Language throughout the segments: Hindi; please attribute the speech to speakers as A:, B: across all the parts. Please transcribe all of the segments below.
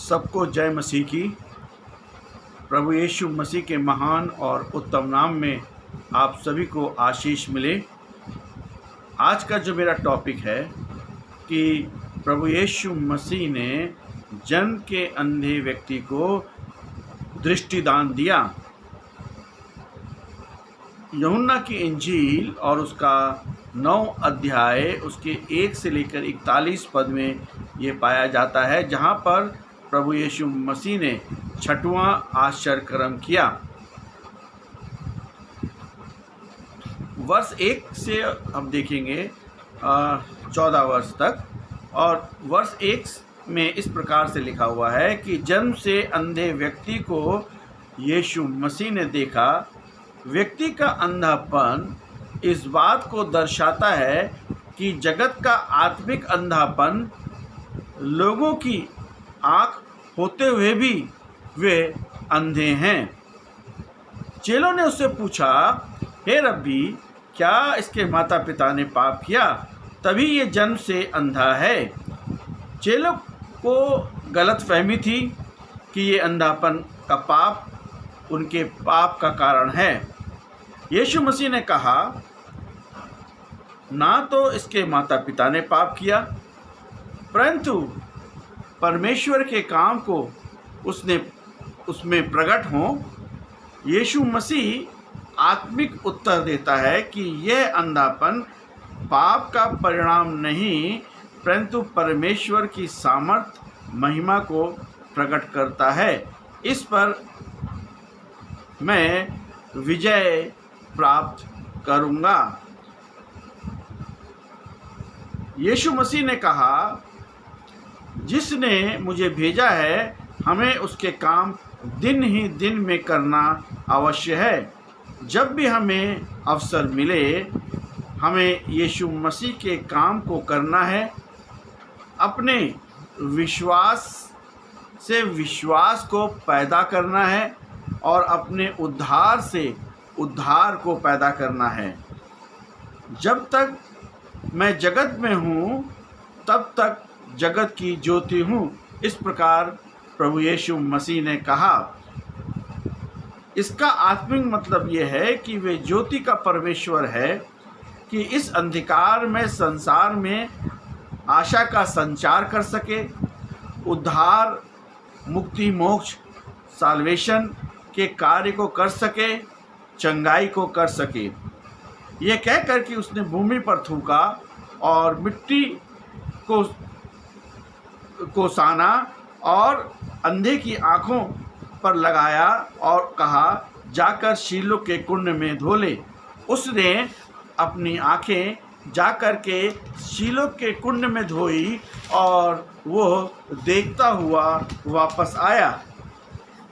A: सबको जय मसीह की। प्रभु यीशु मसीह के महान और उत्तम नाम में आप सभी को आशीष मिले। आज का जो मेरा टॉपिक है कि प्रभु यीशु मसीह ने जन्म के अंधे व्यक्ति को दृष्टिदान दिया। यूहन्ना की इंजील और उसका 9 अध्याय उसके 1 से लेकर 41 पद में ये पाया जाता है, जहाँ पर प्रभु यीशु मसीह ने 6वां आश्चर्य कर्म किया। वर्ष 1 से हम देखेंगे 14 वर्ष तक, और वर्ष 1 में इस प्रकार से लिखा हुआ है कि जन्म से अंधे व्यक्ति को यीशु मसीह ने देखा। व्यक्ति का अंधापन इस बात को दर्शाता है कि जगत का आत्मिक अंधापन, लोगों की आँख होते हुए भी वे अंधे हैं। चेलों ने उससे पूछा, हे रब्बी, क्या इसके माता पिता ने पाप किया तभी ये जन्म से अंधा है? चेलों को गलतफहमी थी कि ये अंधापन का पाप उनके पाप का कारण है। यीशु मसीह ने कहा, ना तो इसके माता पिता ने पाप किया, परंतु परमेश्वर के काम को उसमें प्रकट हों। यीशु मसीह आत्मिक उत्तर देता है कि यह अंधापन पाप का परिणाम नहीं, परंतु परमेश्वर की सामर्थ महिमा को प्रकट करता है। इस पर मैं विजय प्राप्त करूँगा। यीशु मसीह ने कहा, जिसने मुझे भेजा है हमें उसके काम दिन ही दिन में करना अवश्य है। जब भी हमें अवसर मिले हमें यीशु मसीह के काम को करना है। अपने विश्वास से विश्वास को पैदा करना है और अपने उद्धार से उद्धार को पैदा करना है। जब तक मैं जगत में हूँ तब तक जगत की ज्योति हूँ, इस प्रकार प्रभु यीशु मसीह ने कहा। इसका आत्मिक मतलब ये है कि वे ज्योति का परमेश्वर है कि इस अंधकार में संसार में आशा का संचार कर सके, उद्धार, मुक्ति, मोक्ष, साल्वेशन के कार्य को कर सके, चंगाई को कर सके। यह कहकर कि उसने भूमि पर थूका और मिट्टी को साना और अंधे की आँखों पर लगाया और कहा, जाकर शीलो के कुंड में धो ले। उसने अपनी आँखें जाकर के शीलो के कुंड में धोई और वो देखता हुआ वापस आया।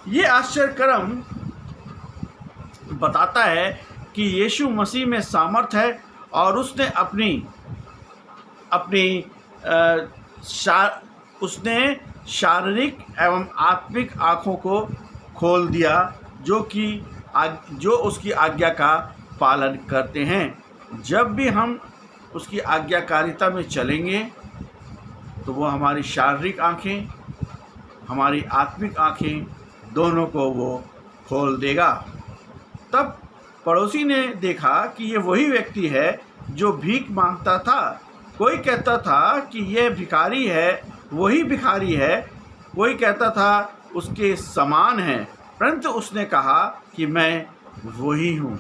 A: ये आश्चर्य कर्म बताता है कि यीशु मसीह में सामर्थ है और उसने उसने शारीरिक एवं आत्मिक आँखों को खोल दिया जो उसकी आज्ञा का पालन करते हैं। जब भी हम उसकी आज्ञाकारिता में चलेंगे तो वो हमारी शारीरिक आँखें, हमारी आत्मिक आँखें दोनों को वो खोल देगा। तब पड़ोसी ने देखा कि ये वही व्यक्ति है जो भीख मांगता था। कोई कहता था कि यह भिखारी है, वही भिखारी है। कोई कहता था उसके समान है, परंतु उसने कहा कि मैं वही हूँ।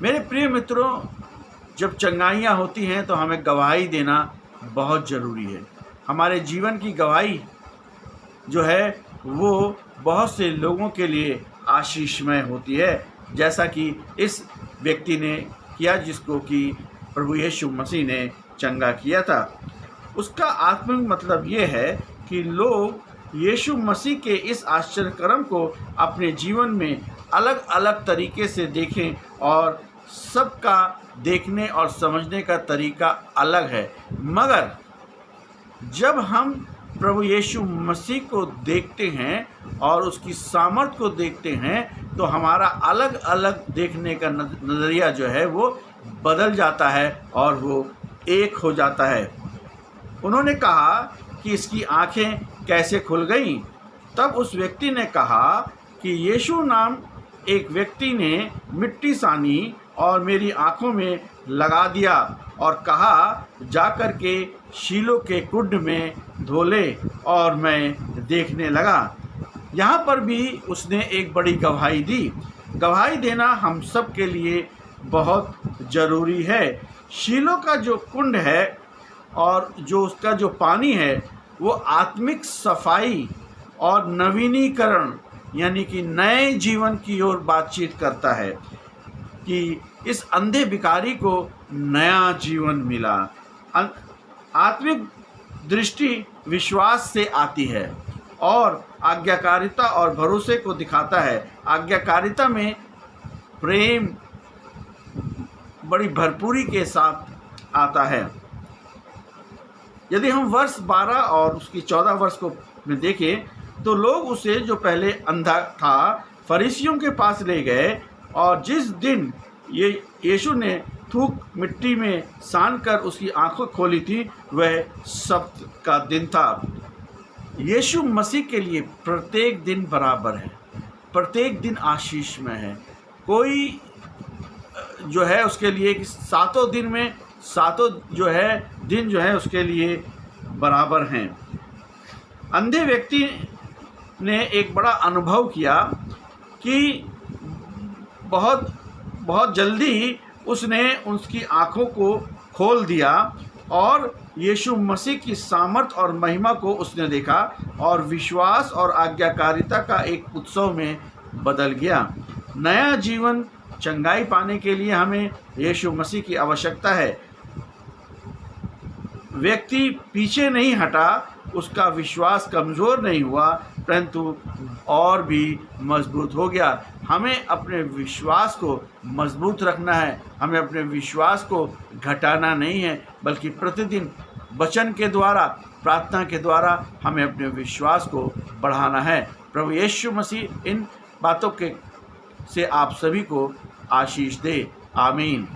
A: मेरे प्रिय मित्रों, जब चंगाइयाँ होती हैं तो हमें गवाही देना बहुत ज़रूरी है। हमारे जीवन की गवाही जो है वो बहुत से लोगों के लिए आशीषमय होती है, जैसा कि इस व्यक्ति ने किया जिसको कि प्रभु यीशु मसीह ने चंगा किया था। उसका आत्मिक मतलब ये है कि लोग यीशु मसीह के इस आश्चर्य कर्म को अपने जीवन में अलग अलग तरीके से देखें, और सबका देखने और समझने का तरीका अलग है। मगर जब हम प्रभु यीशु मसीह को देखते हैं और उसकी सामर्थ को देखते हैं तो हमारा अलग अलग देखने का नज़रिया जो है वो बदल जाता है और वो एक हो जाता है। उन्होंने कहा कि इसकी आंखें कैसे खुल गईं। तब उस व्यक्ति ने कहा कि यीशु नाम एक व्यक्ति ने मिट्टी सानी और मेरी आंखों में लगा दिया और कहा, जाकर के शीलो के कुंड में धो ले, और मैं देखने लगा। यहाँ पर भी उसने एक बड़ी गवाही दी। गवाही देना हम सब के लिए बहुत ज़रूरी है। शीलो का जो कुंड है और जो उसका जो पानी है वो आत्मिक सफाई और नवीनीकरण यानी कि नए जीवन की ओर बातचीत करता है कि इस अंधे भिखारी को नया जीवन मिला। आत्मिक दृष्टि विश्वास से आती है और आज्ञाकारिता और भरोसे को दिखाता है। आज्ञाकारिता में प्रेम बड़ी भरपूरी के साथ आता है। यदि हम वर्ष 12 और उसकी 14 वर्ष को में देखें तो लोग उसे, जो पहले अंधा था, फरीसियों के पास ले गए, और जिस दिन ये यीशु ने थूक मिट्टी में सान कर उसकी आंखें खोली थी वह सब्त का दिन था। यीशु मसीह के लिए प्रत्येक दिन बराबर है, प्रत्येक दिन आशीष में है। कोई जो है उसके लिए सातों दिन में सातों जो है दिन जो है उसके लिए बराबर हैं। अंधे व्यक्ति ने एक बड़ा अनुभव किया कि बहुत जल्दी उसने उसकी आँखों को खोल दिया और यीशु मसीह की सामर्थ और महिमा को उसने देखा और विश्वास और आज्ञाकारिता का एक उत्सव में बदल गया। नया जीवन, चंगाई पाने के लिए हमें यीशु मसीह की आवश्यकता है। व्यक्ति पीछे नहीं हटा, उसका विश्वास कमज़ोर नहीं हुआ, परंतु और भी मजबूत हो गया। हमें अपने विश्वास को मजबूत रखना है, हमें अपने विश्वास को घटाना नहीं है, बल्कि प्रतिदिन वचन के द्वारा, प्रार्थना के द्वारा हमें अपने विश्वास को बढ़ाना है। प्रभु यीशु मसीह इन बातों के से आप सभी को आशीष दे। आमीन।